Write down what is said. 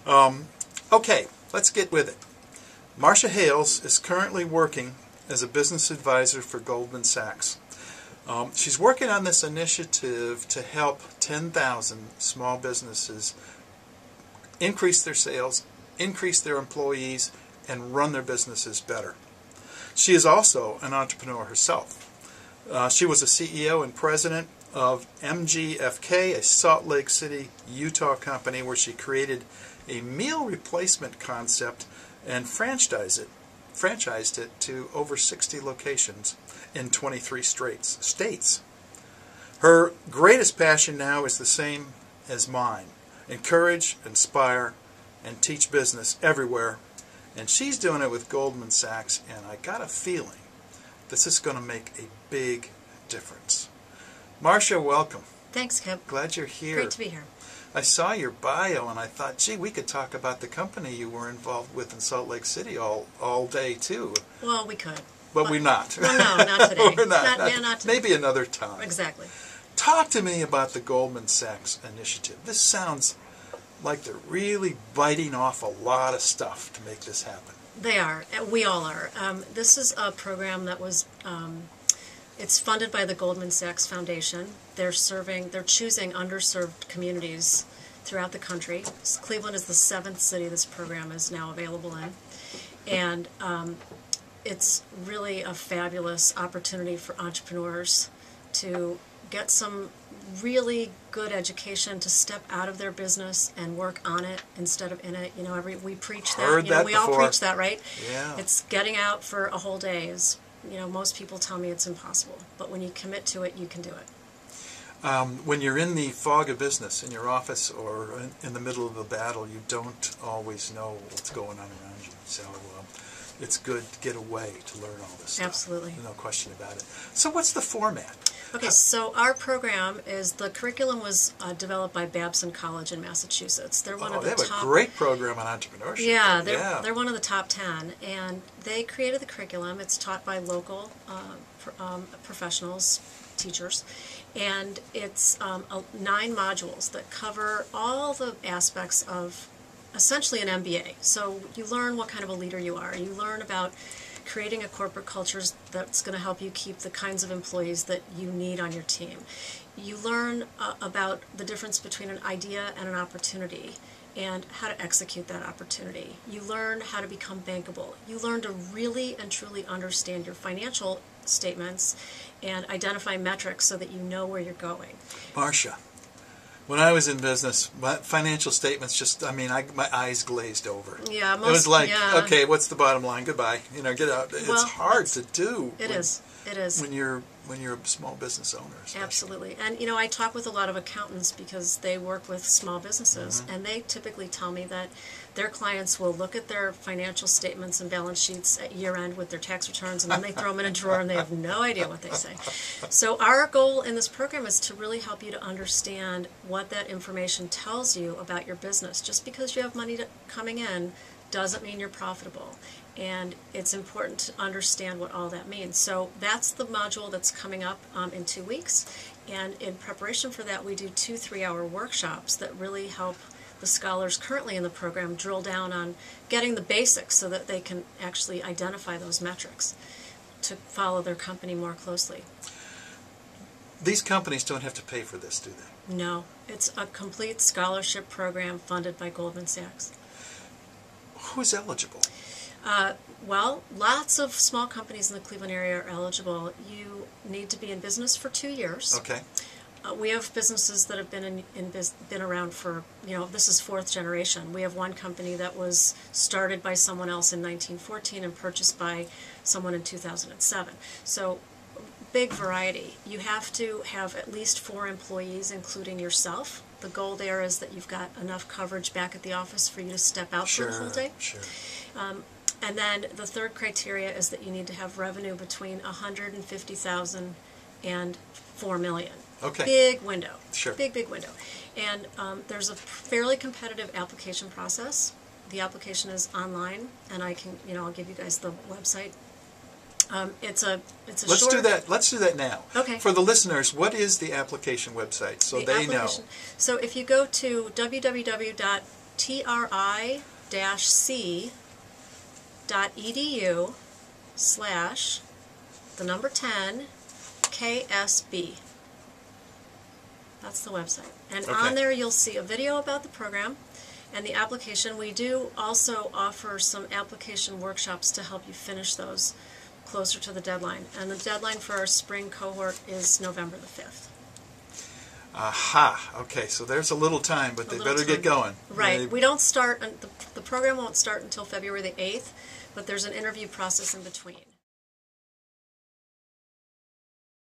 Okay, let's get with it. Marcia Hales is currently working as a business advisor for Goldman Sachs. She's working on this initiative to help 10,000 small businesses increase their sales, increase their employees, and run their businesses better. She is also an entrepreneur herself. She was a CEO and president of MGFK, a Salt Lake City, Utah company where she created a meal replacement concept and franchised it to over 60 locations in 23 states. Her greatest passion now is the same as mine: encourage, inspire, and teach business everywhere. And she's doing it with Goldman Sachs, and I got a feeling this is going to make a big difference. Marcia, welcome. Thanks, Kip. Glad you're here. Great to be here. I saw your bio and I thought, gee, we could talk about the company you were involved with in Salt Lake City all day too. Well, we could. But we're not. Well, no, not today. We're not. Not today. Maybe another time. Exactly. Talk to me about the Goldman Sachs initiative. This sounds like they're really biting off a lot of stuff to make this happen. They are. We all are. This is a program that was, it's funded by the Goldman Sachs Foundation. They're choosing underserved communities throughout the country. Cleveland is the 7th city this program is now available in. And it's really a fabulous opportunity for entrepreneurs to get some really good education, to step out of their business and work on it instead of in it. You know, we preach that. We all preach that, right? Yeah. It's getting out for a whole day is, most people tell me it's impossible. But when you commit to it, you can do it. When you're in the fog of business in your office or in the middle of a battle, you don't always know what's going on around you. So it's good to get away to learn all this stuff. Absolutely. No question about it. So what's the format? Okay, so our program the curriculum was developed by Babson College in Massachusetts. They're one of the top. They have a great program on entrepreneurship. Yeah, they're one of the top 10, and they created the curriculum. It's taught by local professionals, teachers, and it's 9 modules that cover all the aspects of essentially an MBA. So you learn what kind of a leader you are. You learn about creating a corporate culture that's going to help you keep the kinds of employees that you need on your team. You learn about the difference between an idea and an opportunity and how to execute that opportunity. You learn how to become bankable. You learn to really and truly understand your financial statements and identify metrics so that you know where you're going. Marcia, when I was in business, my financial statements my eyes glazed over. Yeah, it was like, okay, what's the bottom line? Goodbye. Get out. It's hard to do. It is. When you're a small business owner. Especially. Absolutely. And I talk with a lot of accountants because they work with small businesses, and they typically tell me that their clients will look at their financial statements and balance sheets at year end with their tax returns, and then they throw them in a drawer and they have no idea what they say. So our goal in this program is to really help you to understand what that information tells you about your business. Just because you have money coming in doesn't mean you're profitable. And it's important to understand what all that means. So that's the module that's coming up in 2 weeks. And in preparation for that, we do 2 3-hour workshops that really help the scholars currently in the program drill down on getting the basics so that they can actually identify those metrics to follow their company more closely. These companies don't have to pay for this, do they? No. It's a complete scholarship program funded by Goldman Sachs. Who's eligible? Well, lots of small companies in the Cleveland area are eligible. You need to be in business for 2 years. Okay. We have businesses that have been been around for, this is 4th generation. We have one company that was started by someone else in 1914 and purchased by someone in 2007. So big variety. You have to have at least 4 employees, including yourself. The goal there is that you've got enough coverage back at the office for you to step out for the whole day. Sure. And then the third criteria is that you need to have revenue between $150,000 and $4 million. Okay. Big window. Sure. Big window. And there's a fairly competitive application process. The application is online, and I can, I'll give you guys the website. It's a Let's do that. Let's do that now. Okay. For the listeners, what is the application website so they know? So if you go to www.tgf tri-c.edu/10KSB. That's the website. And Okay. on there you'll see a video about the program and the application. We do also offer some application workshops to help you finish those closer to the deadline. And the deadline for our spring cohort is November the 5th. Aha. Okay, so there's a little time, but they better get going. Right. We don't start, the program won't start until February the 8th, but there's an interview process in between.